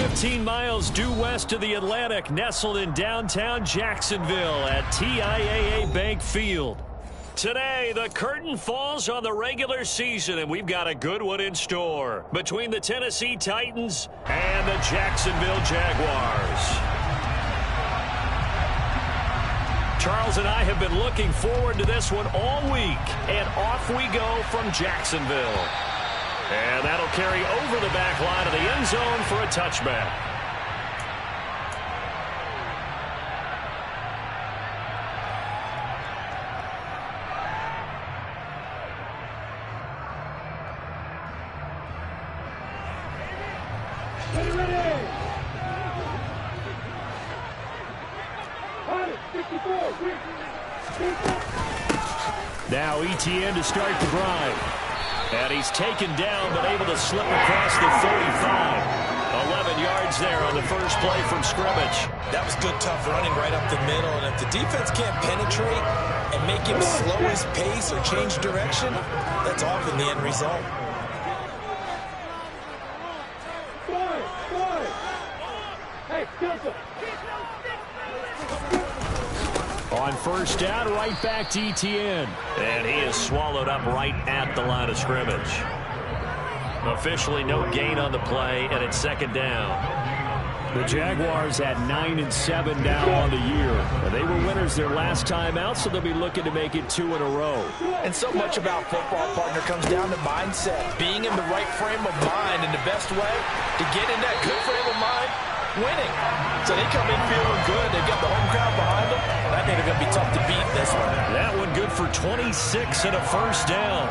15 miles due west of the Atlantic, nestled in downtown Jacksonville at TIAA Bank Field. Today, the curtain falls on the regular season, and we've got a good one in store between the Tennessee Titans and the Jacksonville Jaguars. Charles and I have been looking forward to this one all week, and off we go from Jacksonville. And that'll carry over the back line of the end zone for a touchback. Now ETN to start the drive. And he's taken down, but able to slip across the 35. 11 yards there on the first play from scrimmage. That was good, tough running right up the middle. And if the defense can't penetrate and make him slow his pace or change direction, that's often the end result. On first down, right back to ETN. And he is swallowed up right at the line of scrimmage. Officially no gain on the play, and it's second down. The Jaguars at 9-7 now on the year. They were winners their last time out, so they'll be looking to make it 2 in a row. And so much about football, partner, comes down to mindset. Being in the right frame of mind, and the best way to get in that good frame of mind, winning. So they come in feeling good. They've got the home crowd behind them. I think they're going to be tough to beat this one. That one good for 26 and a first down.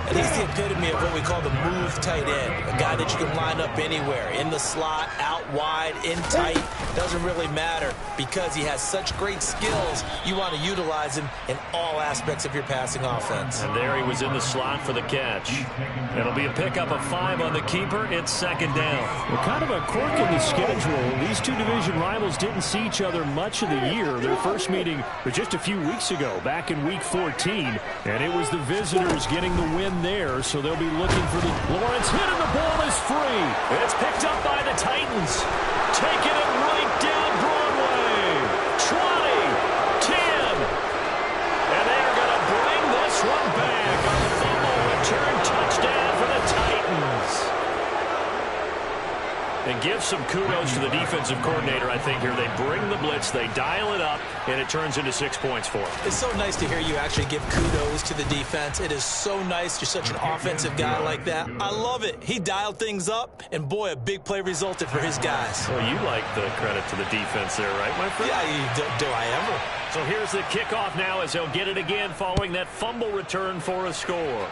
And he's the epitome of what we call the move tight end. A guy that you can line up anywhere. In the slot, out wide, in tight. Doesn't really matter because he has such great skills. You want to utilize him in all aspects of your passing offense. And there he was in the slot for the catch. It'll be a pickup of 5 on the keeper. It's second down. Well, kind of a quirk in the schedule. These two division rivals didn't see each other much of the year. Their first meeting was just a few weeks ago, back in Week 14. And it was the visitors getting the win there, so they'll be looking for the Lawrence hit, and the ball is free. It's picked up by the Titans. Taking it right down Broadway. 20, 10. And they're going to bring this one back on the fumble return touchdown for the Titans. And give some kudos to the defensive coordinator, I think, here. They bring the blitz, they dial it up, and it turns into 6 points for them. It's so nice to hear you actually give kudos to the defense. It is so nice. You're such an offensive guy like that. I love it. He dialed things up, and boy, a big play resulted for his guys. Well, you like the credit to the defense there, right, my friend? Yeah, do I ever? So here's the kickoff now as they'll get it again following that fumble return for a score.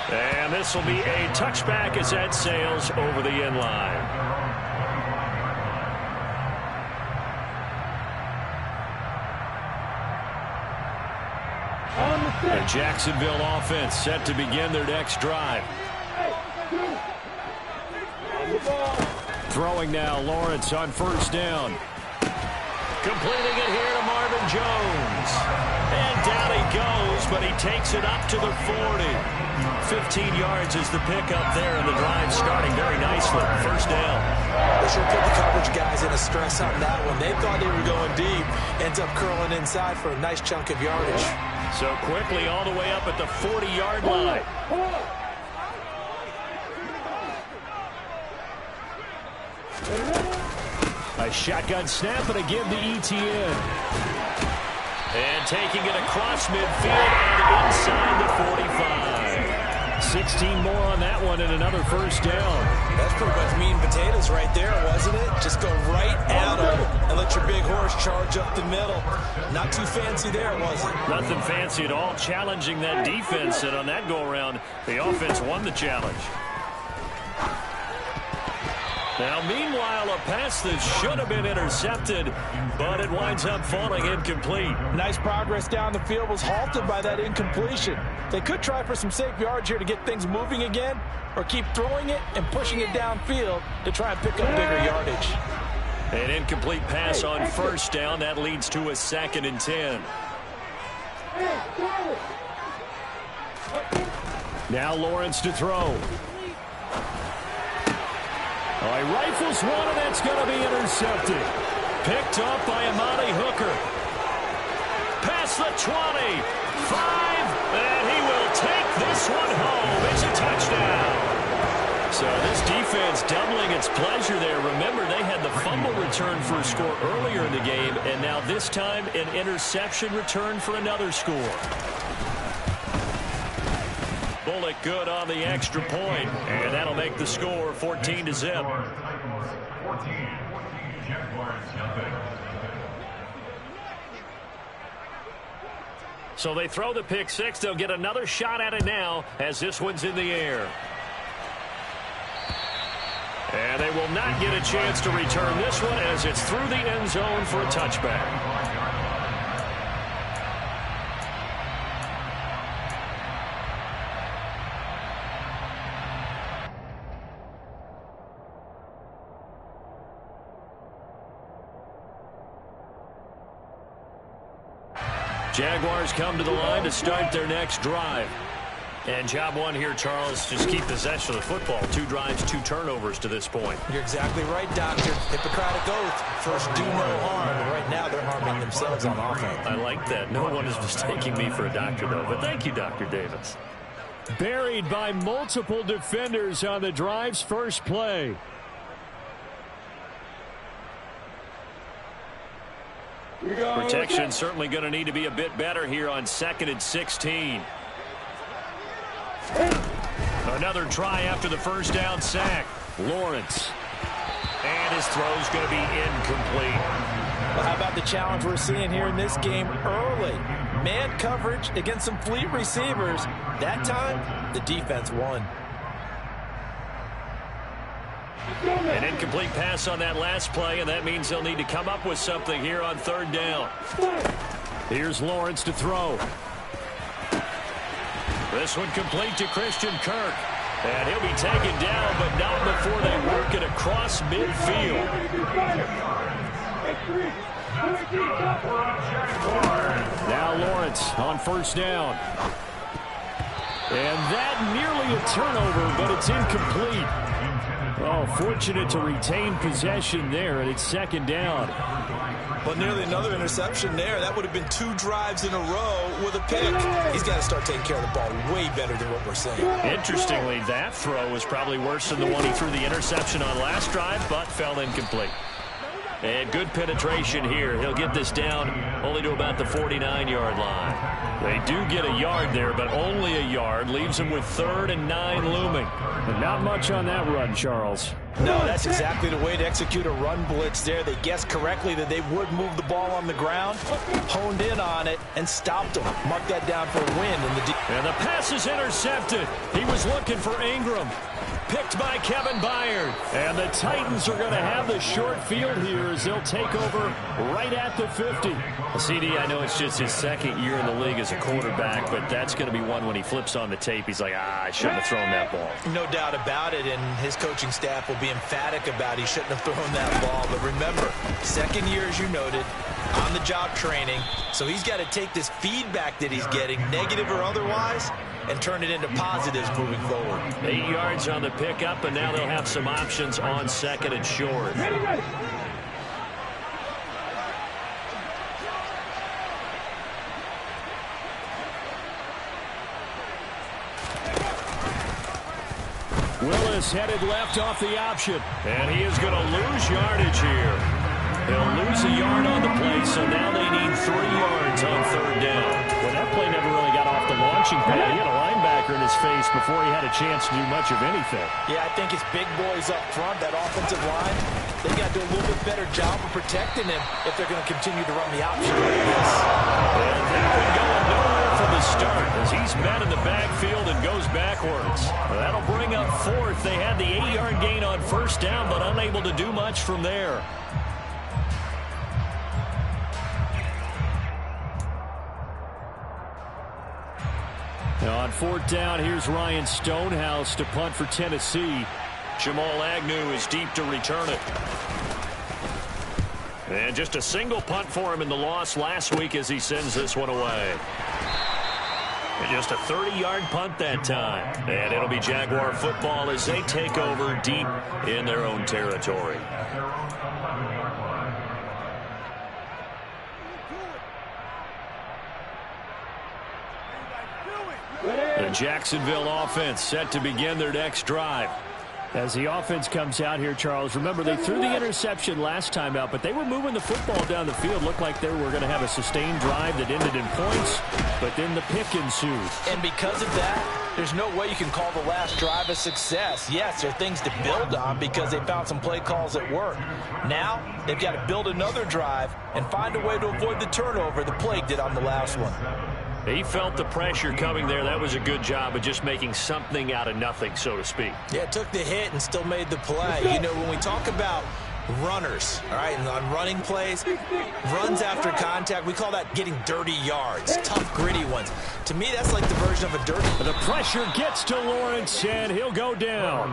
And this will be a touchback as that sails over the end line. The Jacksonville offense set to begin their next drive. Throwing now, Lawrence on first down. Completing it here to Marvin Jones. And down he goes, but he takes it up to the 40. 15 yards is the pickup there, and the drive starting very nicely. First down. They sure put the coverage guys in a stress on that one. They thought they were going deep. Ends up curling inside for a nice chunk of yardage. So quickly all the way up at the 40-yard line. A shotgun snap and a give to ETN. And taking it across midfield and inside the 45. 16 more on that one and another first down. That's pretty much meat and potatoes right there, wasn't it? Just go right at them and let your big horse charge up the middle. Not too fancy there, was it? Nothing fancy at all. Challenging that defense, and on that go-around, the offense won the challenge. Now, meanwhile, a pass that should have been intercepted, but it winds up falling incomplete. Nice progress down the field was halted by that incompletion. They could try for some safe yards here to get things moving again, or keep throwing it and pushing it downfield to try and pick up bigger yardage. An incomplete pass on first down. That leads to a 2nd and 10. Now Lawrence to throw. Oh, he rifles one, and that's going to be intercepted. Picked up by Amani Hooker. Past the 20. 5. And he will take this one home. It's a touchdown. So this defense doubling its pleasure there. Remember, they had the fumble return for a score earlier in the game, and now this time an interception return for another score. Bullock good on the extra point, and that'll make the score 14-0. So they throw the pick six. They'll get another shot at it now as this one's in the air. And they will not get a chance to return this one as it's through the end zone for a touchback. Jaguars come to the line to start their next drive. And job one here, Charles, just keep possession of the football. 2 drives, 2 turnovers to this point. You're exactly right, Doctor. Hippocratic oath. First, do no harm. And right now, they're harming themselves on offense. I like that. No one is mistaking me for a doctor, though. But thank you, Dr. Davis. Buried by multiple defenders on the drive's first play. Protection certainly going to need to be a bit better here on 2nd and 16. Another try after the first down sack. Lawrence. And his throw's going to be incomplete. Well, how about the challenge we're seeing here in this game early? Man coverage against some fleet receivers. That time, the defense won. An incomplete pass on that last play, and that means they'll need to come up with something here on 3rd down. Here's Lawrence to throw. This one complete to Christian Kirk. And he'll be taken down, but not before they work it across midfield. Now Lawrence on 1st down. And that nearly a turnover, but it's incomplete. Oh, fortunate to retain possession there, and it's 2nd down. But nearly another interception there. That would have been 2 drives in a row with a pick. He's got to start taking care of the ball way better than what we're saying. Interestingly, that throw was probably worse than the one he threw the interception on last drive, but fell incomplete. And good penetration here. He'll get this down only to about the 49-yard line. They do get a yard there, but only a yard. Leaves them with 3rd and 9 looming. And not much on that run, Charles. No, that's exactly the way to execute a run blitz there. They guessed correctly that they would move the ball on the ground, honed in on it, and stopped them. Mark that down for a win. And the pass is intercepted. He was looking for Ingram. Picked by Kevin Byard. And the Titans are going to have the short field here as they'll take over right at the 50. Well, CD, I know it's just his 2nd year in the league as a quarterback, but that's going to be one when he flips on the tape. He's like, I shouldn't have thrown that ball. No doubt about it, and his coaching staff will be emphatic about he shouldn't have thrown that ball. But remember, 2nd year, as you noted, on-the-job training. So he's got to take this feedback that he's getting, negative or otherwise, and turn it into positives moving forward. 8 yards on the pickup, and now they'll have some options on 2nd and short. Willis headed left off the option, and he is going to lose yardage here. He'll lose a yard on the play, so now they need 3 yards on 3rd down. Well, that play never really got off the launching pad. He had a linebacker in his face before he had a chance to do much of anything. Yeah, I think his big boys up front, that offensive line, they got to do a little bit better job of protecting him if they're going to continue to run the option like this. And that one going nowhere from the start as he's met in the backfield and goes backwards. Well, that'll bring up 4th. They had the 8-yard gain on 1st down, but unable to do much from there. Now on 4th down, here's Ryan Stonehouse to punt for Tennessee. Jamal Agnew is deep to return it. And just a single punt for him in the loss last week as he sends this one away. And just a 30-yard punt that time. And it'll be Jaguar football as they take over deep in their own territory. The Jacksonville offense set to begin their next drive. As the offense comes out here, Charles, remember they threw the interception last time out, but they were moving the football down the field. Looked like they were going to have a sustained drive that ended in points, but then the pick ensued. And because of that, there's no way you can call the last drive a success. Yes, there are things to build on because they found some play calls that work. Now, they've got to build another drive and find a way to avoid the turnover the play did on the last one. He felt the pressure coming there. That was a good job of just making something out of nothing, so to speak. Yeah, took the hit and still made the play. You know, when we talk about runners, all right, and on running plays, runs after contact, we call that getting dirty yards, tough, gritty ones. To me, that's like the version of a dirty. The pressure gets to Lawrence, and he'll go down.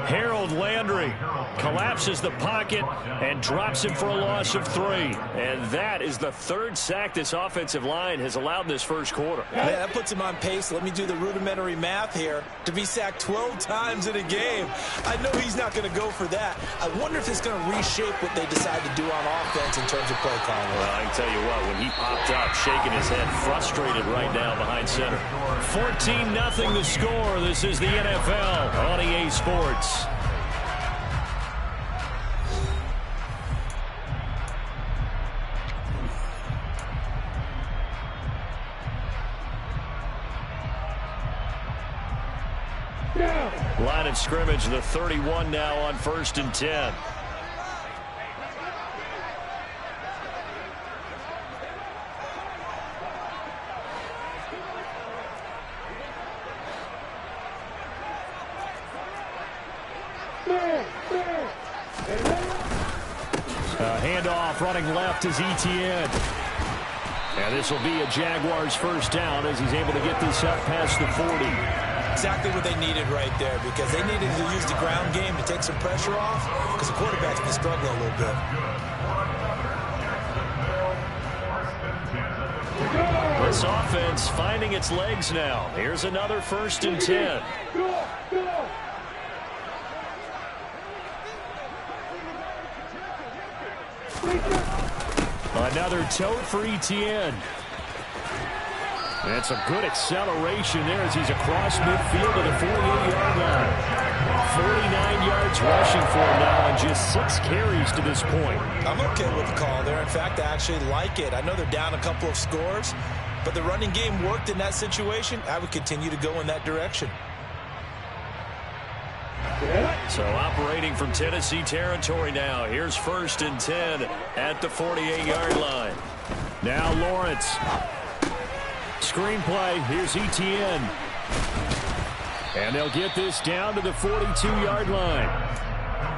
Harold Landry collapses the pocket and drops him for a loss of 3. And that is the third sack this offensive line has allowed in this first quarter. Man, that puts him on pace. Let me do the rudimentary math here. To be sacked 12 times in a game. I know he's not going to go for that. I wonder if it's going to reshape what they decide to do on offense in terms of play calling. Well, I can tell you what, when he popped up, shaking his head, frustrated right now behind center. 14-0 the score. This is the NFL on EA Sports. Line of scrimmage, the 31 now on 1st and 10. Handoff running left is Etienne. And this will be a Jaguars first down as he's able to get this up past the 40. Exactly what they needed right there because they needed to use the ground game to take some pressure off because the quarterback's been struggling a little bit. This offense finding its legs now. Here's another 1st and 10. Another tote for Etienne. That's a good acceleration there as he's across midfield to the 48-yard line. 49 yards rushing for him now on just 6 carries to this point. I'm okay with the call there. In fact, I actually like it. I know they're down a couple of scores, but the running game worked in that situation. I would continue to go in that direction. So operating from Tennessee territory now. Here's 1st and 10 at the 48-yard line. Now Lawrence. Screenplay. Here's Etienne. And they'll get this down to the 42-yard line.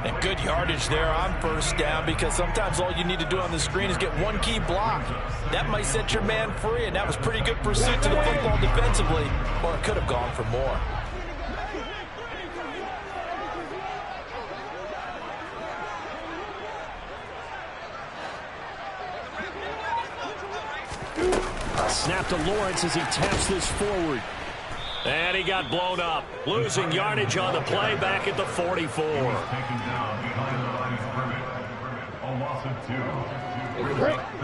And good yardage there on 1st down because sometimes all you need to do on the screen is get one key block. That might set your man free, and that was pretty good pursuit to the football defensively, or it could have gone for more. Snap to Lawrence as he taps this forward. And he got blown up. Losing yardage on the play back at the 44.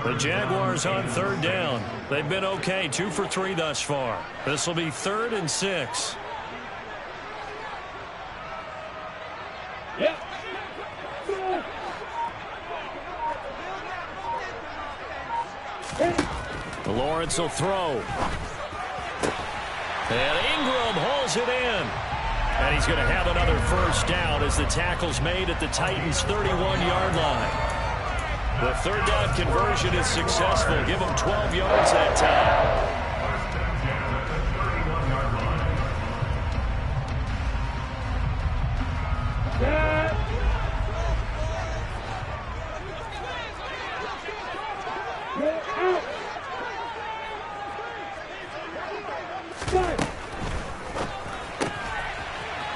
The Jaguars on 3rd down. They've been okay, 2 for 3 thus far. This will be 3rd and 6. Lawrence will throw. And Ingram hauls it in. And he's going to have another 1st down as the tackle's made at the Titans' 31-yard line. The 3rd down conversion is successful. Give them 12 yards that time.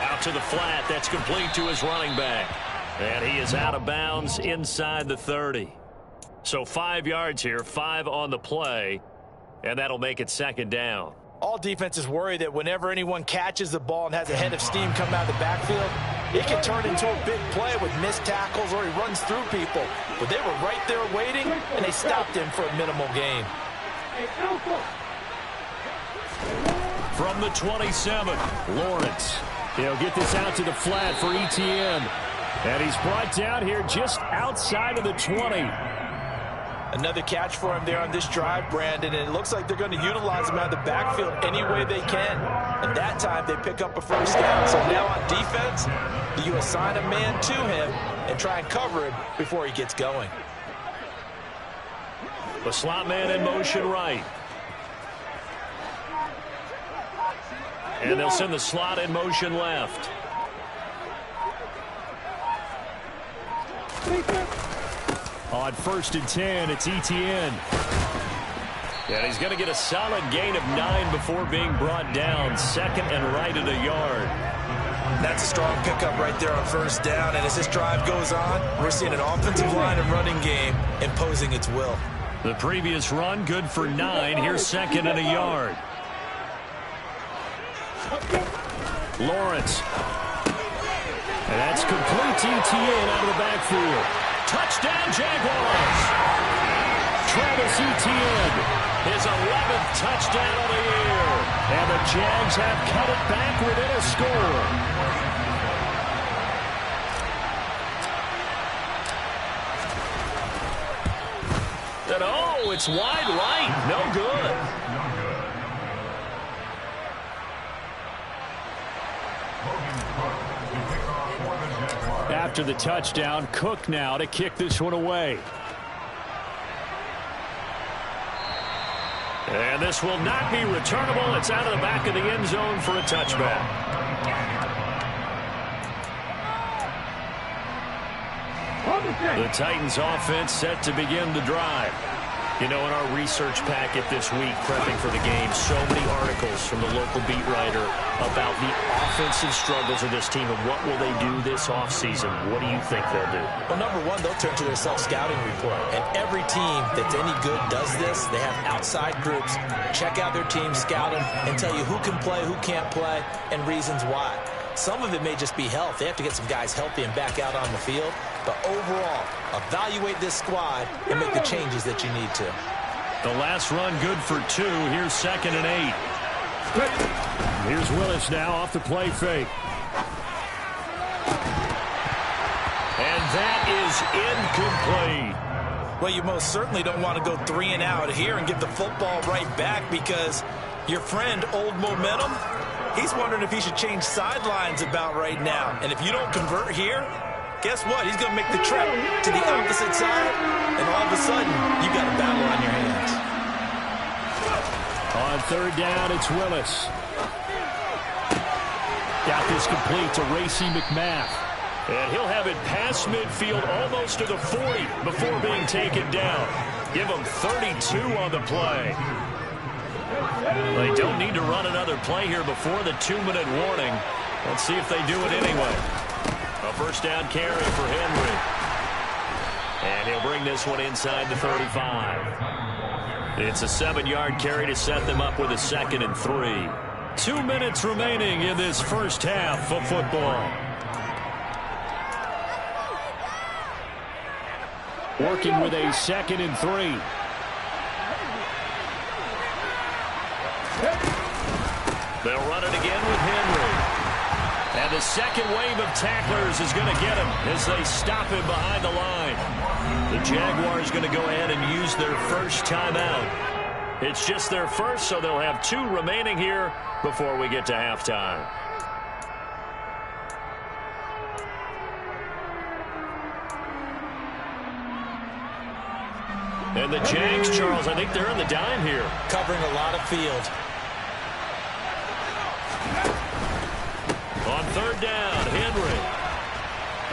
Out to the flat. That's complete to his running back. And he is out of bounds inside the 30. So 5 yards here, 5 on the play, and that'll make it 2nd down. All defenses worry that whenever anyone catches the ball and has a head of steam come out of the backfield, it can turn into a big play with missed tackles or he runs through people. But they were right there waiting, and they stopped him for a minimal gain. From the 27, Lawrence. He'll get this out to the flat for ETN. And he's brought down here just outside of the 20. Another catch for him there on this drive, Brandon, and it looks like they're going to utilize him out of the backfield any way they can. And that time they pick up a first down. So now on defense, you assign a man to him and try and cover him before he gets going. The slot man in motion right. And they'll send the slot in motion left. On 1st and 10, it's ETN. And he's going to get a solid gain of 9 before being brought down. Second and right at a yard. That's a strong pickup right there on first down. And as this drive goes on, we're seeing an offensive line and running game imposing its will. The previous run, good for 9. Here's second and a yard. Lawrence. And that's complete to ETN out of the backfield. Touchdown, Jaguars. Travis Etienne, his 11th touchdown of the year. And the Jags have cut it back within a score. And oh, it's wide right. No good. After the touchdown, Cook now to kick this one away. And this will not be returnable. It's out of the back of the end zone for a touchback. The Titans offense set to begin the drive. You know, in our research packet this week, prepping for the game, so many articles from the local beat writer about the offensive struggles of this team and what will they do this offseason. What do you think they'll do? Well, number one, they'll turn to their self-scouting report. And every team that's any good does this. They have outside groups. Check out their team, scout them, and tell you who can play, who can't play, and reasons why. Some of it may just be health. They have to get some guys healthy and back out on the field. But overall, evaluate this squad and make the changes that you need to. The last run good for 2. Here's second and 8. Here's Willis now off the play fake. And that is incomplete. Well, you most certainly don't want to go 3 and out here and get the football right back because your friend, Old Momentum, he's wondering if he should change sidelines about right now. And if you don't convert here, guess what? He's going to make the trek to the opposite side, and all of a sudden, you've got a battle on your hands. On 3rd down, it's Willis. Got this complete to Racey McMath. And he'll have it past midfield almost to the 40 before being taken down. Give him 32 on the play. They don't need to run another play here before the 2-minute warning. Let's see if they do it anyway. A first down carry for Henry. And he'll bring this one inside the 35. It's a 7-yard carry to set them up with a 2nd and 3. 2 minutes remaining in this first half of football. Working with a 2nd and 3. They'll run it again with Henry. And the second wave of tacklers is going to get him as they stop him behind the line. The Jaguars going to go ahead and use their first timeout. It's just their first, so they'll have 2 remaining here before we get to halftime. And the Jags, Charles, I think they're in the dime here. Covering a lot of field. On 3rd down, Henry.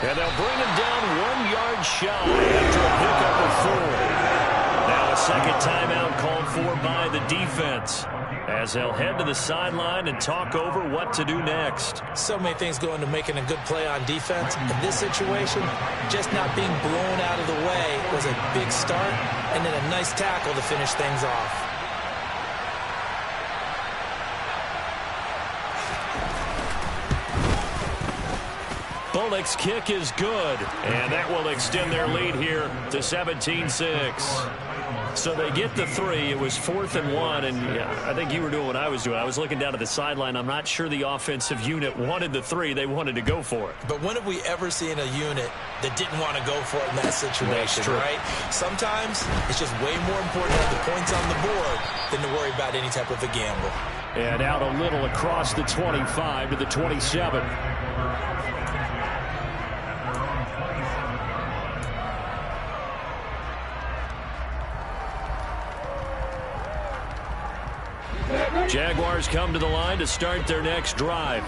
And they'll bring him down 1 yard shy after a pickup of 4. Now a second timeout called for by the defense as they'll head to the sideline and talk over what to do next. So many things go into making a good play on defense. In this situation, just not being blown out of the way was a big start, and then a nice tackle to finish things off. Pollock's kick is good, and that will extend their lead here to 17-6. So they get the 3. It was 4th and 1, and yeah, I think you were doing what I was doing. I was looking down at the sideline. I'm not sure the offensive unit wanted the 3. They wanted to go for it. But when have we ever seen a unit that didn't want to go for it in that situation, right? Sometimes it's just way more important to have the points on the board than to worry about any type of a gamble. And out a little across the 25 to the 27. Jaguars come to the line to start their next drive.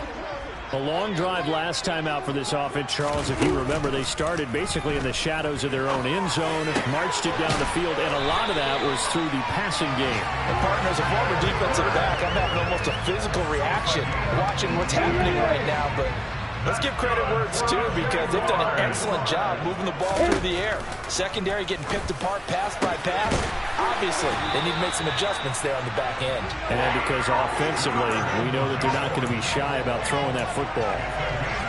A long drive last time out for this offense, Charles. If you remember, they started basically in the shadows of their own end zone, marched it down the field, and a lot of that was through the passing game. And partner, as a former defensive back, I'm having almost a physical reaction watching what's happening right now, but let's give credit where it's due because they've done an excellent job moving the ball through the air. Secondary getting picked apart pass by pass. Obviously, they need to make some adjustments there on the back end. And because offensively, we know that they're not going to be shy about throwing that football.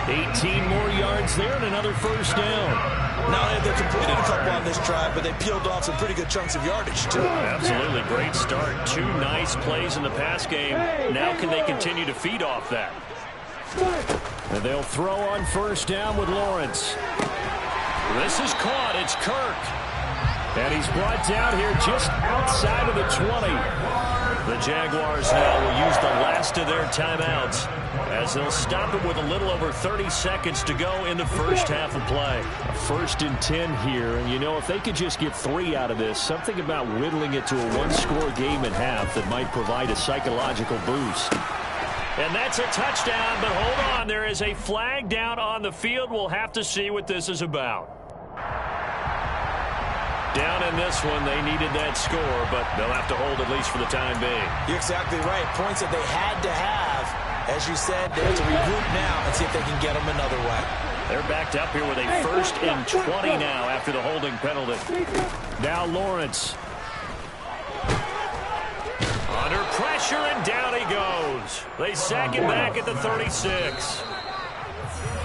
18 more yards there and another first down. Not only have they completed a couple on this drive, but they peeled off some pretty good chunks of yardage, too. Absolutely. Great start. 2 nice plays in the pass game. Now can they continue to feed off that? And they'll throw on first down with Lawrence. This is caught. It's Kirk. And he's brought down here just outside of the 20. The Jaguars now will use the last of their timeouts as they'll stop it with a little over 30 seconds to go in the first half of play. A 1st and 10 here. And, you know, if they could just get 3 out of this, something about whittling it to a 1-score game at half that might provide a psychological boost. And that's a touchdown, but hold on. There is a flag down on the field. We'll have to see what this is about. Down in this one, they needed that score, but they'll have to hold at least for the time being. You're exactly right. Points that they had to have. As you said, they have to regroup now and see if they can get them another way. They're backed up here with a 1st and 20 now after the holding penalty. Now Lawrence. Under pressure, and down he goes. They sack him back at the 36.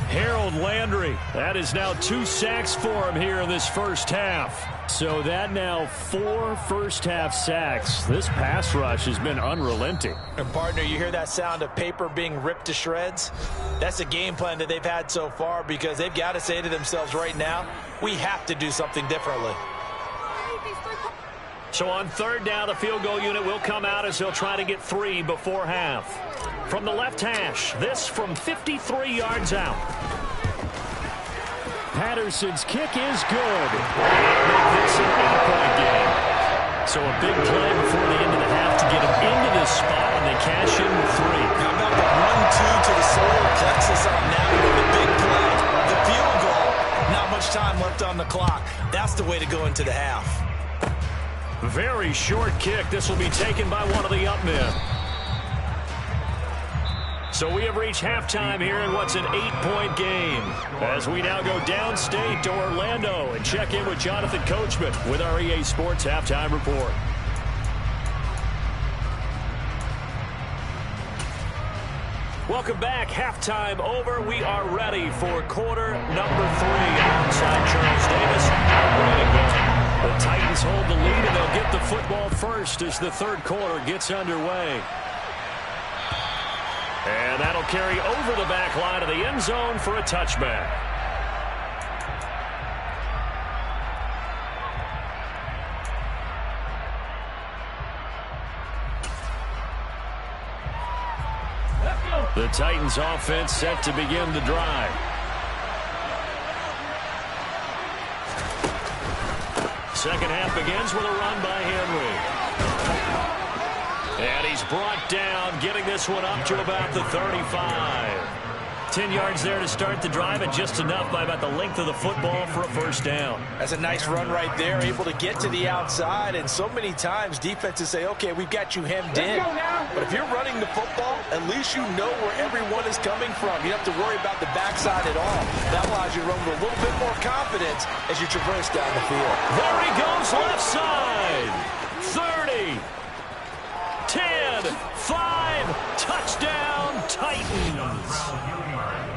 Harold Landry. That is now 2 sacks for him here in this first half. So that now 4 first-half sacks. This pass rush has been unrelenting. And, partner, you hear that sound of paper being ripped to shreds? That's a game plan that they've had so far because they've got to say to themselves right now, we have to do something differently. So on 3rd down, the field goal unit will come out as they'll try to get 3 before half. From the left hash, this from 53 yards out. Patterson's kick is good. Make this an 8-point game. So a big play before the end of the half to get them into this spot, and they cash in with 3. How about the 1-2 to the solar plexus on that with the big play? The field goal, not much time left on the clock. That's the way to go into the half. Very short kick. This will be taken by one of the up men. So we have reached halftime here in what's an 8-point game. As we now go downstate to Orlando and check in with Jonathan Coachman with our EA Sports Halftime Report. Welcome back. Halftime over. We are ready for quarter number 3 alongside Charles Davis and Brandon Gunn. The Titans hold the lead, and they'll get the football first as the 3rd quarter gets underway. And that'll carry over the back line of the end zone for a touchback. The Titans offense set to begin the drive. Second half begins with a run by Henry. And he's brought down, getting this one up to about the 35. 10 yards there to start the drive, and just enough by about the length of the football for a first down. That's a nice run right there, able to get to the outside. And so many times defenses say, okay, we've got you hemmed in. But if you're running the football, at least you know where everyone is coming from. You don't have to worry about the backside at all. That allows you to run with a little bit more confidence as you traverse down the field. There he goes, left side. 30. 10, 5, touchdown, Titans.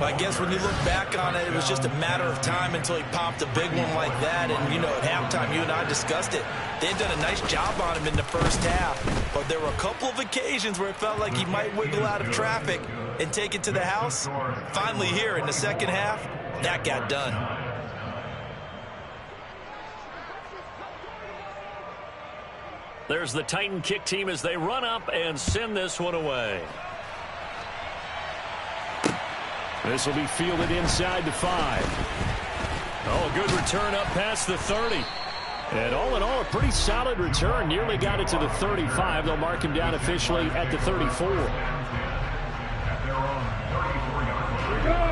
Well, I guess when you look back on it, it was just a matter of time until he popped a big one like that. And, you know, at halftime, you and I discussed it. They had done a nice job on him in the first half. But there were a couple of occasions where it felt like he might wiggle out of traffic and take it to the house. Finally here in the second half, that got done. There's the Titan kick team as they run up and send this one away. This will be fielded inside the 5. Oh, a good return up past the 30. And all in all, a pretty solid return. Nearly got it to the 35. They'll mark him down officially at the 34.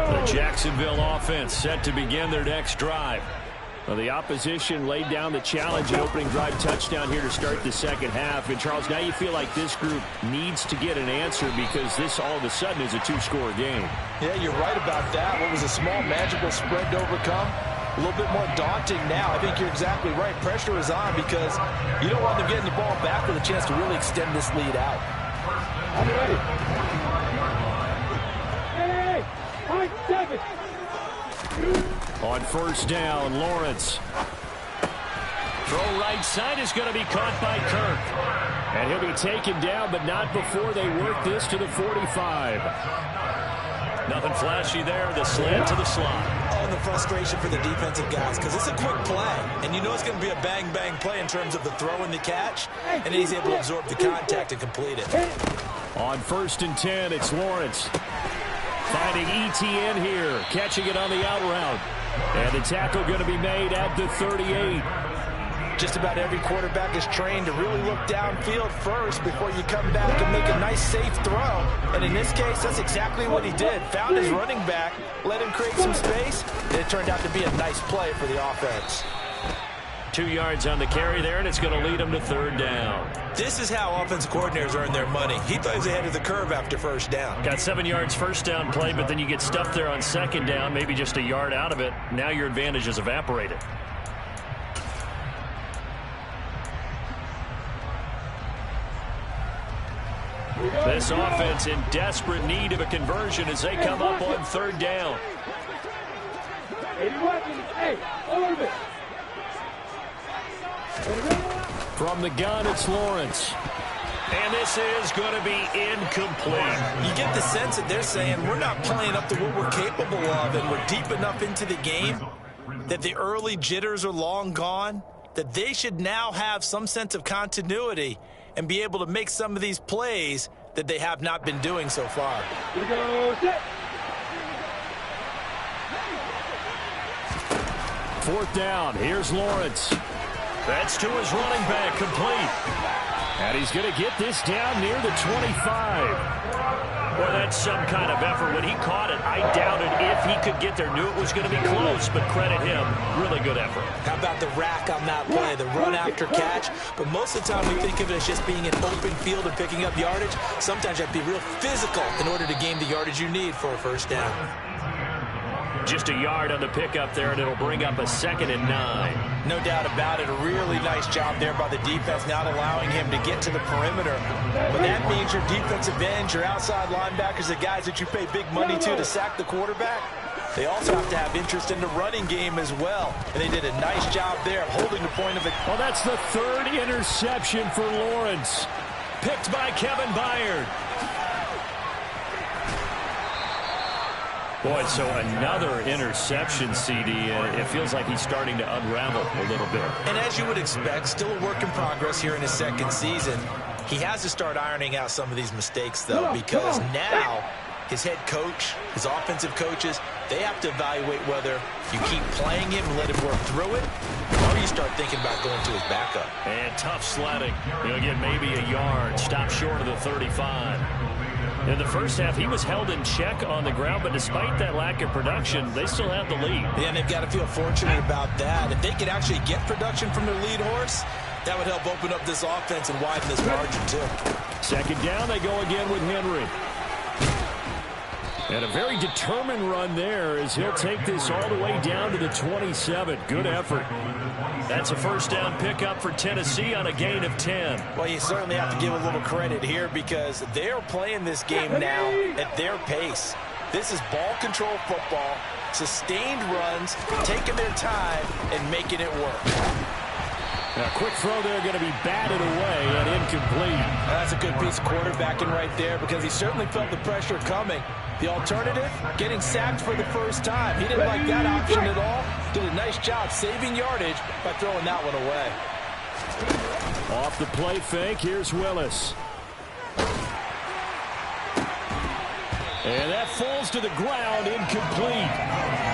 The Jacksonville offense set to begin their next drive. Well, the opposition laid down the challenge and opening drive touchdown here to start the second half. And, Charles, now you feel like this group needs to get an answer because this all of a sudden is a 2-score game. Yeah, you're right about that. What was a small, magical spread to overcome, a little bit more daunting now. I think you're exactly right. Pressure is on because you don't want them getting the ball back with a chance to really extend this lead out. I'm ready. Hey, 5-7. On first down, Lawrence. Throw right side is going to be caught by Kirk. And he'll be taken down, but not before they work this to the 45. Nothing flashy there. The slant to the slot. Oh, and the frustration for the defensive guys because it's a quick play. And you know it's going to be a bang-bang play in terms of the throw and the catch. And then he's able to absorb the contact and complete it. On first and 10, it's Lawrence. Finding ETN here, catching it on the out route. And the tackle going to be made at the 38. Just about every quarterback is trained to really look downfield first before you come back and make a nice, safe throw. And in this case, that's exactly what he did. Found his running back, let him create some space, and it turned out to be a nice play for the offense. 2 yards on the carry there, and it's going to lead him to third down. This is how offensive coordinators earn their money. He thought he was ahead of the curve after first down. Got 7 yards first down play, but then you get stuffed there on second down, maybe just a yard out of it. Now your advantage is evaporated. This offense in desperate need of a conversion as they come up on third down. 81, hey, over it. From the gun, it's Lawrence. And this is going to be incomplete. You get the sense that they're saying we're not playing up to what we're capable of, and we're deep enough into the game that the early jitters are long gone, that they should now have some sense of continuity and be able to make some of these plays that they have not been doing so far. Here we go, set. Fourth down, here's Lawrence. That's to his running back, complete. And he's going to get this down near the 25. Well, that's some kind of effort. When he caught it, I doubted if he could get there. Knew it was going to be close, but credit him. Really good effort. How about the rack on that play, the run after catch? But most of the time we think of it as just being an open field and picking up yardage. Sometimes you have to be real physical in order to gain the yardage you need for a first down. Just a yard on the pickup there, and it'll bring up a 2nd and 9. No doubt about it. A really nice job there by the defense, not allowing him to get to the perimeter. But that means your defensive ends, your outside linebackers, the guys that you pay big money to sack the quarterback, they also have to have interest in the running game as well. And they did a nice job there of holding the point of it. Well, that's the 3rd interception for Lawrence. Picked by Kevin Byard. Boy, so another interception, CD. It feels like he's starting to unravel a little bit. And as you would expect, still a work in progress here in his second season. He has to start ironing out some of these mistakes, though, because now his head coach, his offensive coaches, they have to evaluate whether you keep playing him and let him work through it, or you start thinking about going to his backup. And tough sledding. He'll get maybe a yard, stop short of the 35. In the first half, he was held in check on the ground, but despite that lack of production, they still have the lead. Yeah, and they've got to feel fortunate about that. If they could actually get production from their lead horse, that would help open up this offense and widen this margin, too. Second down, they go again with Henry. And a very determined run there as he'll take this all the way down to the 27. Good effort. That's a first down pickup for Tennessee on a gain of 10. Well, you certainly have to give a little credit here because they're playing this game now at their pace. This is ball control football, sustained runs, taking their time, and making it work. A quick throw there going to be batted away and incomplete. That's a good piece of quarterbacking right there because he certainly felt the pressure coming. The alternative, getting sacked for the first time. He didn't like that option at all. Did a nice job saving yardage by throwing that one away. Off the play fake, here's Willis. And that falls to the ground, incomplete.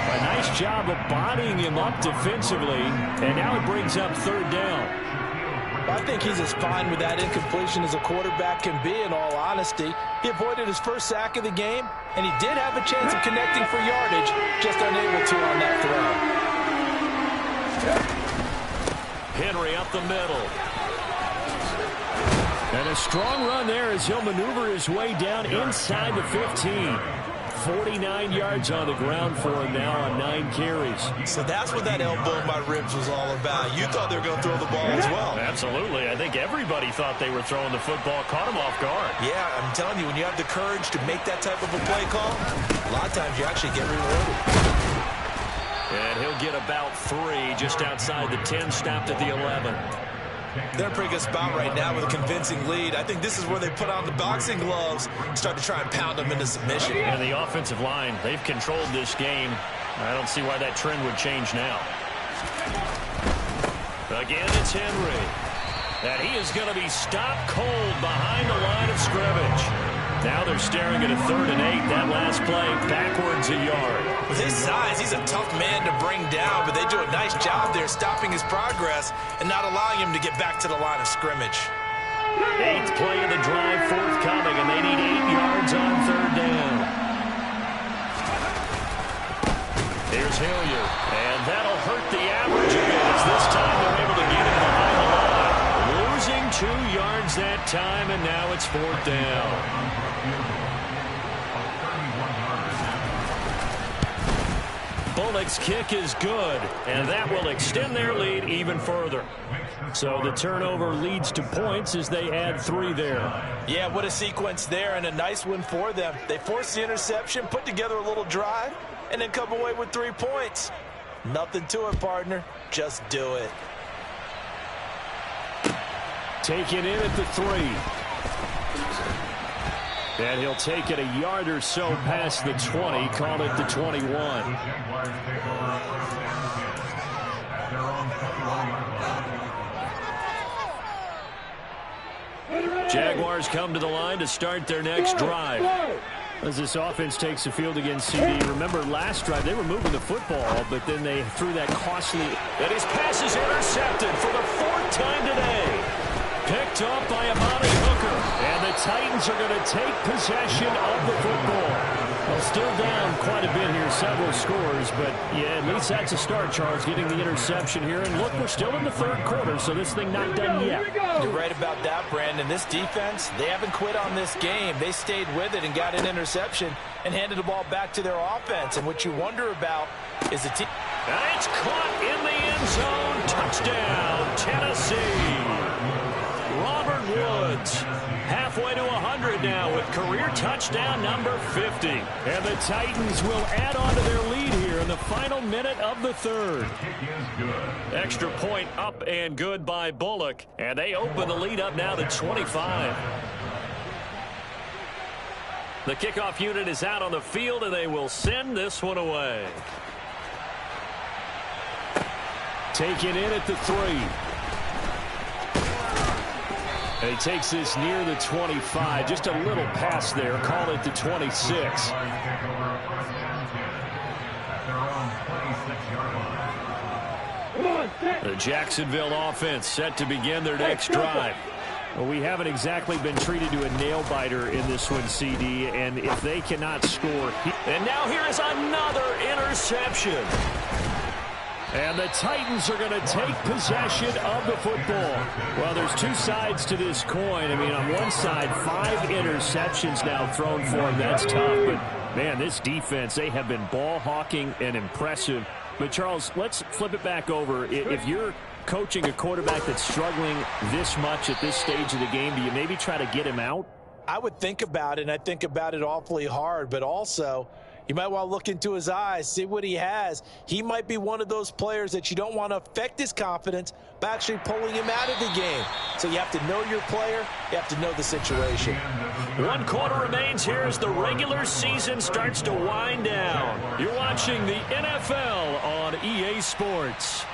A nice job of bodying him up defensively, and now it brings up third down. I think he's as fine with that incompletion as a quarterback can be, in all honesty. He avoided his first sack of the game, and he did have a chance of connecting for yardage, just unable to on that throw. Henry up the middle. And a strong run there as he'll maneuver his way down inside the 15. 49 yards on the ground for him now on 9 carries. So that's what that elbow in my ribs was all about. You thought they were going to throw the ball as well. Absolutely. I think everybody thought they were throwing the football, caught him off guard. Yeah, I'm telling you, when you have the courage to make that type of a play call, a lot of times you actually get rewarded. And he'll get about 3 just outside the 10, stopped at the 11. They're in a pretty good spot right now with a convincing lead. I think this is where they put on the boxing gloves, start to try and pound them into submission. And the offensive line, they've controlled this game. I don't see why that trend would change now. Again, it's Henry. And he is going to be stopped cold behind the line of scrimmage. Now they're staring at a 3rd and 8. That last play, backwards a yard. With his size, he's a tough man to bring down, but they do a nice job there stopping his progress and not allowing him to get back to the line of scrimmage. 8th play of the drive forthcoming, and they need 8 yards on 3rd down. Here's Hilliard, and that'll hurt the average a bit as this time they're able to get him behind the line. Losing 2 yards that time, and now it's 4th down. Bullock's kick is good, and that will extend their lead even further. So the turnover leads to points as they add 3 there. Yeah, what a sequence there, and a nice one for them. They force the interception, put together a little drive, and then come away with 3 points. Nothing to it, partner. Just do it. Taken in at the 3. And he'll take it a yard or so past the 20, call it the 21. Jaguars come to the line to start their next drive. As this offense takes the field against CD. Remember, last drive, they were moving the football, but then they threw that costly. And his pass is intercepted for the 4th time today. Picked up by Amani Hooker. And the Titans are going to take possession of the football. Well, still down quite a bit here, several scores, but yeah, at least that's a start, Charles, getting the interception here. And look, we're still in the 3rd quarter, so this thing not done yet. You're right about that, Brandon. This defense, they haven't quit on this game. They stayed with it and got an interception and handed the ball back to their offense. And what you wonder about is the team. And it's caught in the end zone. Touchdown, Tennessee. Robert Woods, halfway to 100 now with career touchdown number 50. And the Titans will add on to their lead here in the final minute of the 3rd. Extra point up and good by Bullock. And they open the lead up now to 25. The kickoff unit is out on the field, and they will send this one away. Taken in at the 3. And he takes this near the 25. Just a little pass there. Call it the 26. The Jacksonville offense set to begin their next drive. Well, we haven't exactly been treated to a nail-biter in this one, CD, and if they cannot score. And now here is another interception. And the Titans are going to take possession of the football. Well, there's 2 sides to this coin. I mean, on one side, 5 interceptions now thrown for them. That's tough. But, man, this defense, they have been ball hawking and impressive. But, Charles, let's flip it back over. If you're coaching a quarterback that's struggling this much at this stage of the game, do you maybe try to get him out? I would think about it, and I think about it awfully hard. But also, You might want to look into his eyes, see what he has. He might be one of those players that you don't want to affect his confidence by actually pulling him out of the game. So you have to know your player. You have to know the situation. 1 quarter remains here as the regular season starts to wind down. You're watching the NFL on EA Sports.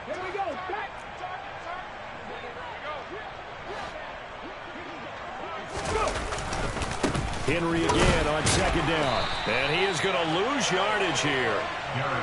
Here we go. Back. Henry again on 2nd down. And he is going to lose yardage here.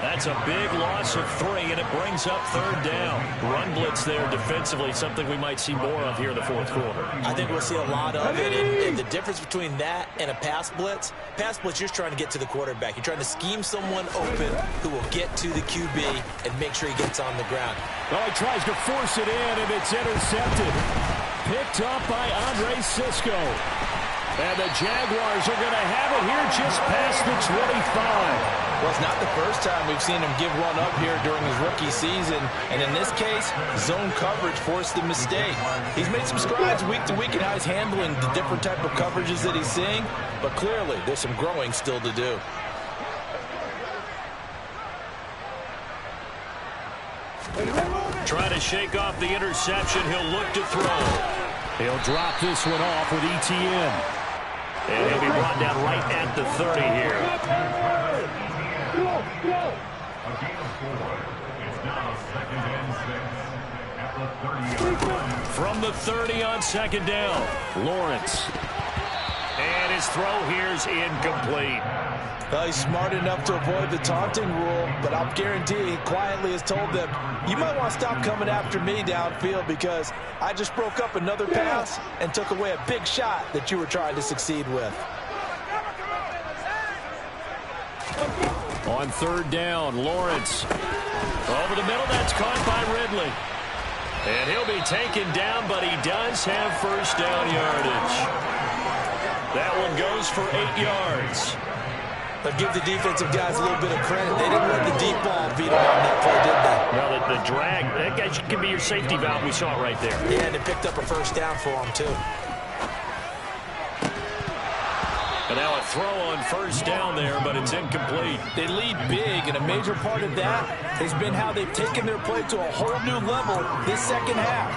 That's a big loss of 3, and it brings up 3rd down. Run blitz there defensively, something we might see more of here in the 4th quarter. I think we'll see a lot of it. And the difference between that and a pass blitz, you're just trying to get to the quarterback. You're trying to scheme someone open who will get to the QB and make sure he gets on the ground. Well, he tries to force it in, and it's intercepted. Picked up by Andre Cisco. And the Jaguars are going to have it here just past the 25. Well, it's not the first time we've seen him give one up here during his rookie season. And in this case, zone coverage forced the mistake. He's made some strides week to week in how he's handling the different type of coverages that he's seeing. But clearly, there's some growing still to do. Trying to shake off the interception. He'll look to throw. He'll drop this one off with ETN. And he'll be brought down right at the 30 here. Go, go. From the 30 on 2nd down, Lawrence. And his throw here's incomplete. Well, he's smart enough to avoid the taunting rule, but I'll guarantee he quietly has told them, you might want to stop coming after me downfield because I just broke up another pass and took away a big shot that you were trying to succeed with. On 3rd down, Lawrence. Over the middle, that's caught by Ridley. And he'll be taken down, but he does have 1st down yardage. That one goes for 8 yards. But give the defensive guys a little bit of credit. They didn't let the deep ball beat them on that play, did they? No, the drag, that guy can be your safety valve. We saw it right there. Yeah, and it picked up a 1st down for him, too. And now a throw on 1st down there, but it's incomplete. They lead big, and a major part of that has been how they've taken their play to a whole new level this 2nd half.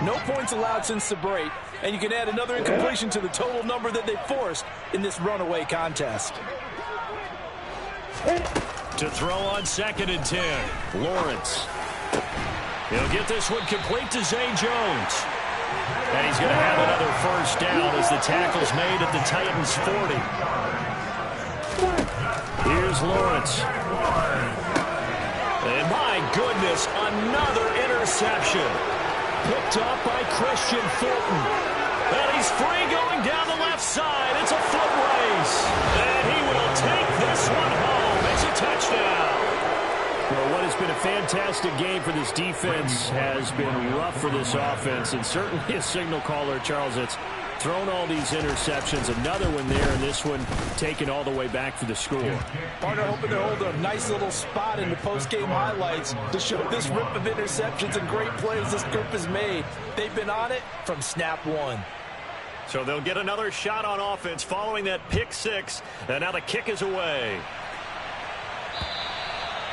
No points allowed since the break, and you can add another incompletion to the total number that they forced in this runaway contest. To throw on 2nd and 10, Lawrence. He'll get this one complete to Zay Jones. And he's going to have another 1st down as the tackle's made at the Titans' 40. Here's Lawrence. And my goodness, another interception. Picked up by Christian Fulton. And he's free going down the left side. It's a foot race. And he will take this one home. It's a touchdown. Well, what has been a fantastic game for this defense has been rough for this offense, and certainly a signal caller, Charles, that's thrown all these interceptions. Another one there, and this one taken all the way back for the score. Partner hoping to hold a nice little spot in the post-game highlights to show this rip of interceptions and great plays this group has made. They've been on it from snap one. So they'll get another shot on offense following that pick 6, and now the kick is away.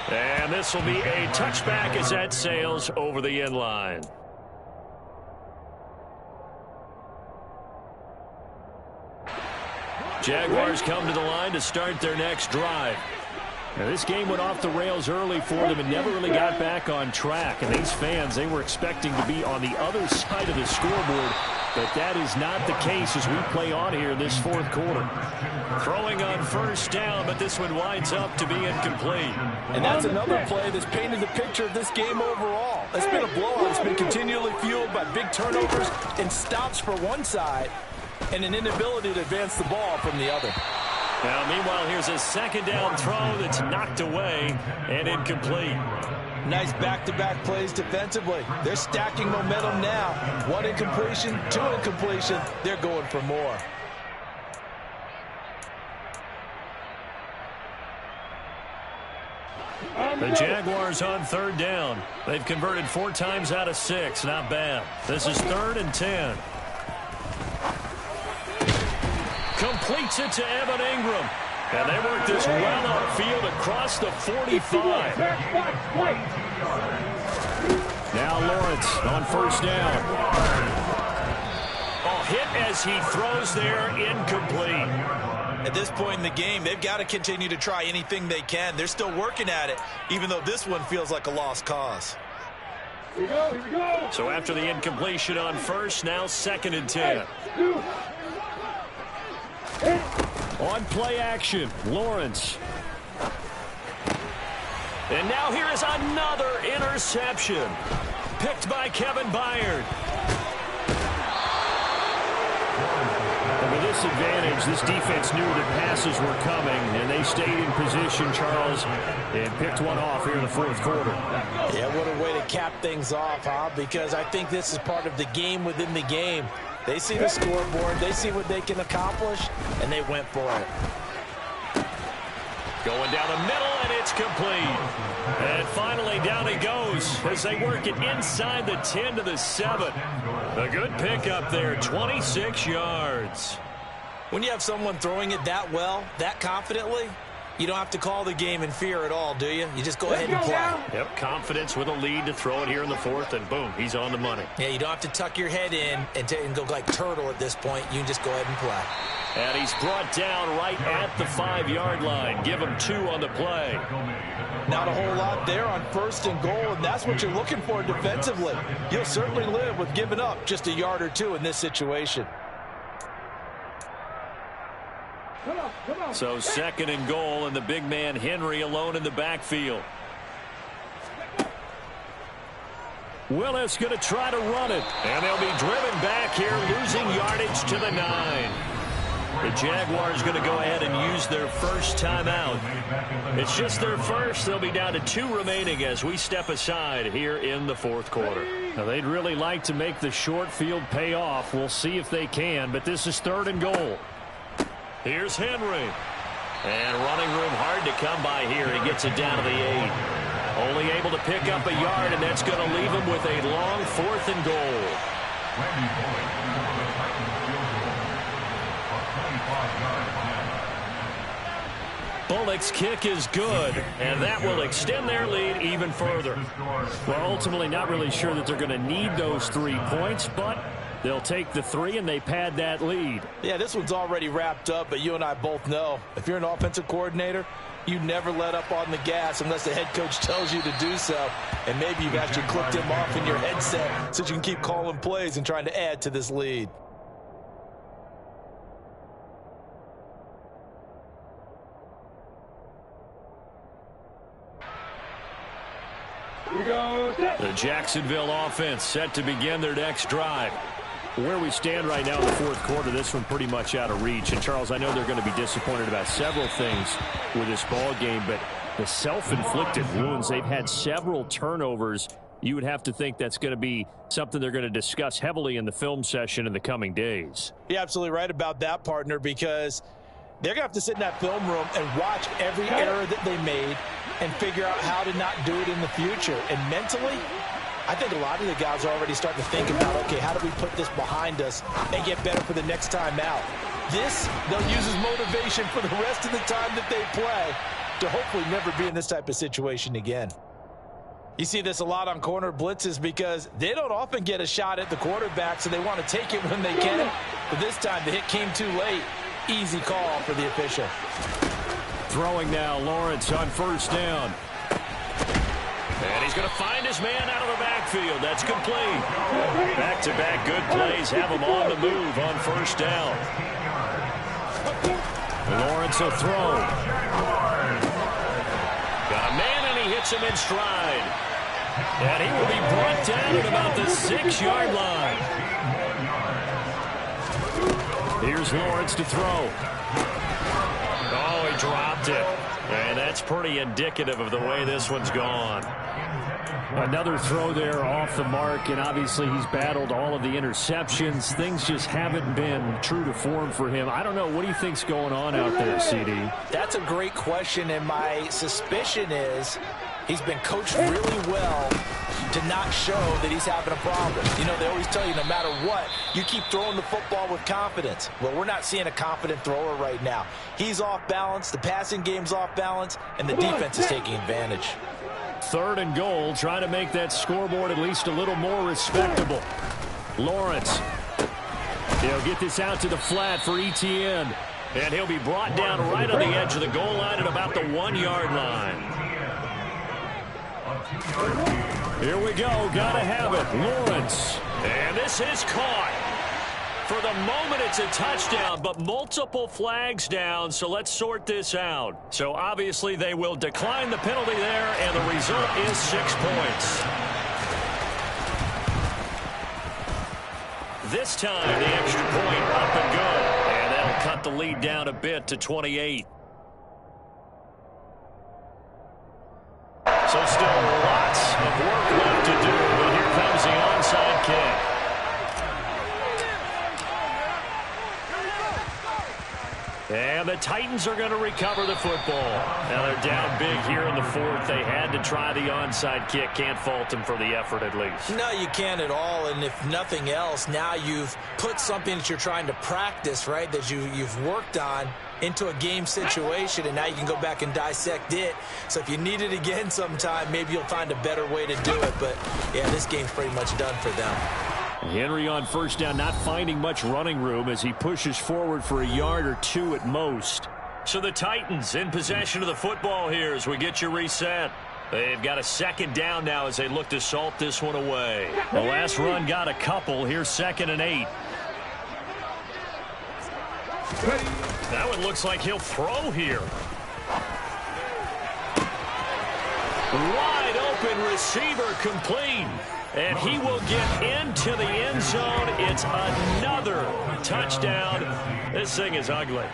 And this will be a touchback as that sails over the end line. Jaguars come to the line to start their next drive. Now, this game went off the rails early for them and never really got back on track. And these fans, they were expecting to be on the other side of the scoreboard. But that is not the case as we play on here in this 4th quarter. Throwing on 1st down, but this one winds up to be incomplete. And that's another play that's painted the picture of this game overall. It's been a blowout. It's been continually fueled by big turnovers and stops for one side and an inability to advance the ball from the other. Now, meanwhile, here's a 2nd down throw that's knocked away and incomplete. Nice back-to-back plays defensively. They're stacking momentum now. 1 incompletion, 2 incompletion. They're going for more. The Jaguars on 3rd down. They've converted 4 times out of 6. Not bad. This is 3rd and 10. Completes it to Evan Ingram. And they work this well upfield across the 45. Now Lawrence on 1st down. Oh, hit as he throws there, incomplete. At this point in the game, they've got to continue to try anything they can. They're still working at it, even though this one feels like a lost cause. Here we go, here we go. So after the incompletion on 1st, now 2nd and 10. On play action, Lawrence. And now here is another interception. Picked by Kevin Byard. And with this advantage, this defense knew that passes were coming, and they stayed in position, Charles, and picked one off here in the 4th quarter. Yeah, what a way to cap things off, huh? Because I think this is part of the game within the game. They see the scoreboard, they see what they can accomplish, and they went for it. Going down the middle, and it's complete. And finally, down he goes as they work it inside the 10 to the 7. A good pickup there, 26 yards. When you have someone throwing it that well, that confidently, you don't have to call the game in fear at all, do you? You just go ahead and play. Yep, confidence with a lead to throw it here in the 4th, and boom, he's on the money. Yeah, you don't have to tuck your head in and go like turtle at this point. You can just go ahead and play. And he's brought down right at the 5-yard line. Give him 2 on the play. Not a whole lot there on 1st and goal, and that's what you're looking for defensively. You'll certainly live with giving up just a yard or 2 in this situation. Come on. So 2nd and goal, and the big man Henry alone in the backfield. Willis going to try to run it. And they'll be driven back here, losing yardage to the 9. The Jaguars going to go ahead and use their first timeout. It's just their first. They'll be down to 2 remaining as we step aside here in the 4th quarter. Now, they'd really like to make the short field pay off. We'll see if they can, but this is 3rd and goal. Here's Henry. And running room hard to come by here. He gets it down to the 8. Only able to pick up a yard, and that's going to leave him with a long 4th and goal. Bullock's kick is good, and that will extend their lead even further. Well, ultimately not really sure that they're going to need those 3 points, but they'll take the 3 and they pad that lead. Yeah, this one's already wrapped up, but you and I both know if you're an offensive coordinator, you never let up on the gas unless the head coach tells you to do so. And maybe you've actually clicked him off in your headset so you can keep calling plays and trying to add to this lead. The Jacksonville offense set to begin their next drive. Where we stand right now in the 4th quarter, this one pretty much out of reach. And, Charles, I know they're going to be disappointed about several things with this ball game, but the self-inflicted wounds, they've had several turnovers. You would have to think that's going to be something they're going to discuss heavily in the film session in the coming days. You're absolutely right about that, partner, because they're going to have to sit in that film room and watch every error that they made and figure out how to not do it in the future. And mentally, I think a lot of the guys are already starting to think about, okay, how do we put this behind us and get better for the next time out? This, they'll use as motivation for the rest of the time that they play to hopefully never be in this type of situation again. You see this a lot on corner blitzes because they don't often get a shot at the quarterback, so they want to take it when they can. But this time, the hit came too late. Easy call for the official. Throwing now, Lawrence on 1st down. And he's going to find his man out of the backfield. That's complete. Back-to-back good plays have him on the move on 1st down. Lawrence will throw. Got a man, and he hits him in stride. And he will be brought down at about the 6-yard line. Here's Lawrence to throw. Oh, he dropped it. And that's pretty indicative of the way this one's gone. Another throw there off the mark, and obviously he's battled all of the interceptions. Things just haven't been true to form for him. I don't know. What do you think's going on out there, CD? That's a great question, and my suspicion is he's been coached really well to not show that he's having a problem. You know, they always tell you no matter what, you keep throwing the football with confidence. Well, we're not seeing a confident thrower right now. He's off balance, the passing game's off balance, and the defense is taking advantage. 3rd and goal, trying to make that scoreboard at least a little more respectable. Lawrence. He'll get this out to the flat for Etienne. And he'll be brought down right on the edge of the goal line at about the 1-yard line. Here we go. Gotta have it. Lawrence. And this is caught. For the moment, it's a touchdown, but multiple flags down, so let's sort this out. So obviously they will decline the penalty there, and the result is 6 points. This time, the extra point up and good, and that'll cut the lead down a bit to 28. So still lots of work left to do, but here comes the onside kick. And the Titans are going to recover the football. Now they're down big here in the 4th. They had to try the onside kick. Can't fault them for the effort at least. No, you can't at all. And if nothing else, now you've put something that you're trying to practice, right, that you've worked on into a game situation, and now you can go back and dissect it. So if you need it again sometime, maybe you'll find a better way to do it. But, yeah, this game's pretty much done for them. Henry on first down, not finding much running room as he pushes forward for a yard or 2 at most. So the Titans in possession of the football here as we get you reset. They've got a 2nd down now as they look to salt this one away. The last run got a couple. Here's 2nd and 8. That one looks like he'll throw here. Wide open receiver complete. And he will get into the end zone. It's another touchdown. This thing is ugly.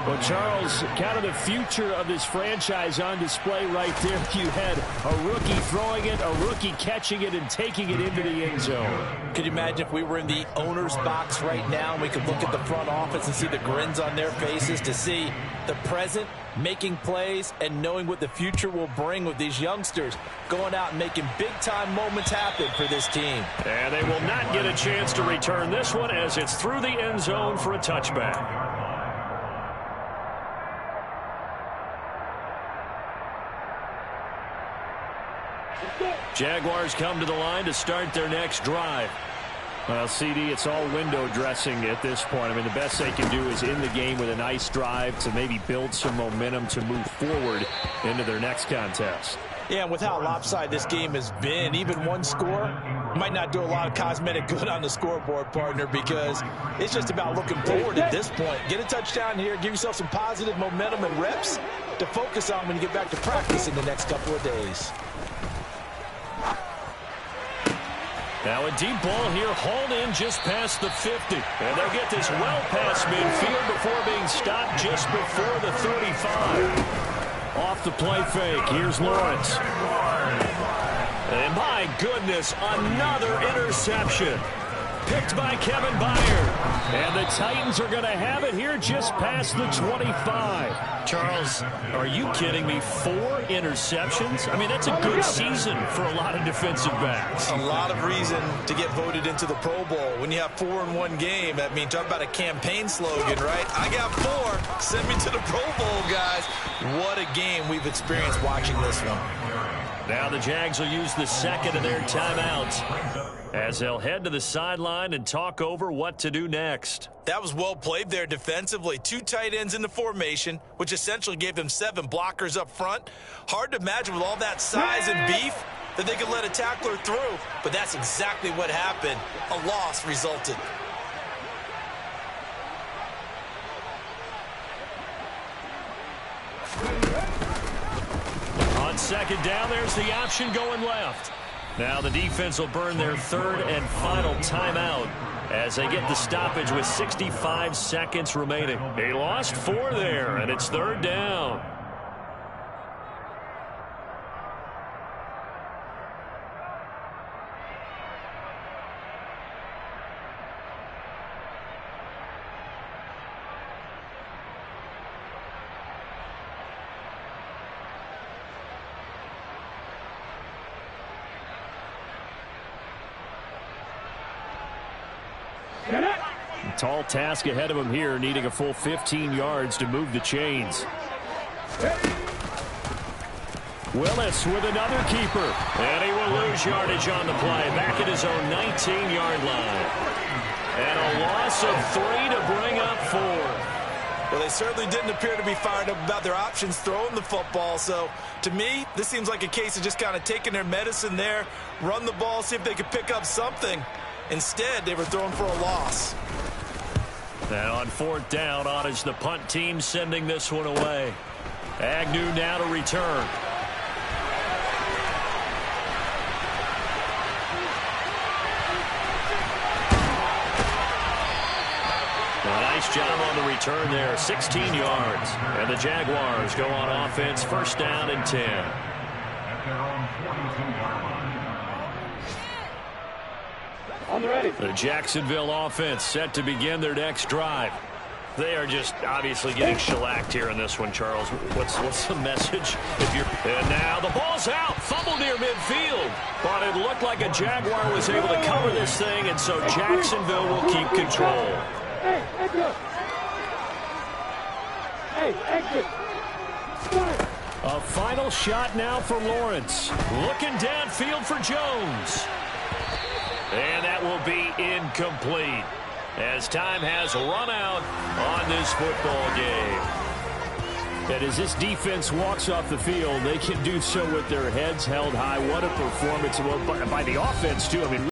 Well, Charles, kind of the future of this franchise on display right there. You had a rookie throwing it, a rookie catching it, and taking it into the end zone. Could you imagine if we were in the owner's box right now and we could look at the front office and see the grins on their faces, to see the present making plays and knowing what the future will bring with these youngsters going out and making big-time moments happen for this team. And they will not get a chance to return this one as it's through the end zone for a touchback. Jaguars come to the line to start their next drive. Well, CD, it's all window dressing at this point. I mean, the best they can do is in the game with a nice drive to maybe build some momentum to move forward into their next contest. Yeah, and with how lopsided this game has been, even one score might not do a lot of cosmetic good on the scoreboard, partner, because it's just about looking forward at this point. Get a touchdown here, give yourself some positive momentum and reps to focus on when you get back to practice in the next couple of days. Now a deep ball here, hauled in just past the 50. And they'll get this well past midfield before being stopped just before the 35. Off the play fake, here's Lawrence. And my goodness, another interception. Picked by Kevin Byard. And the Titans are going to have it here just past the 25. Charles, are you kidding me? 4 interceptions? I mean, that's a good season for a lot of defensive backs. A lot of reason to get voted into the Pro Bowl. When you have 4 in one game, I mean, talk about a campaign slogan, right? I got 4. Send me to the Pro Bowl, guys. What a game we've experienced watching this one. Now the Jags will use the 2nd of their timeouts as they'll head to the sideline and talk over what to do next. That was well played there defensively. 2 tight ends in the formation, which essentially gave them 7 blockers up front. Hard to imagine with all that size and beef that they could let a tackler through, but that's exactly what happened. A loss resulted. On 2nd down, there's the option going left. Now the defense will burn their 3rd and final timeout as they get the stoppage with 65 seconds remaining. They lost 4 there, and it's 3rd down. Tall task ahead of him here, needing a full 15 yards to move the chains. Willis with another keeper. And he will lose yardage on the play. Back at his own 19-yard line. And a loss of 3 to bring up 4. Well, they certainly didn't appear to be fired up about their options throwing the football. So, to me, this seems like a case of just kind of taking their medicine there, run the ball, see if they could pick up something. Instead, they were throwing for a loss. And on 4th down, on is the punt team sending this one away. Agnew now to return. Nice job on the return there, 16 yards. And the Jaguars go on offense, 1st down and 10. On the ready. The Jacksonville offense set to begin their next drive. They are just obviously getting shellacked here in this one, Charles. What's the message? And now the ball's out, fumble near midfield. But it looked like a Jaguar was able to cover this thing, and so Jacksonville will keep control. Hey, exit. Hey, exit. A final shot now for Lawrence. Looking downfield for Jones. And that will be incomplete, as time has run out on this football game. And as this defense walks off the field, they can do so with their heads held high. What a performance by the offense, too. I mean,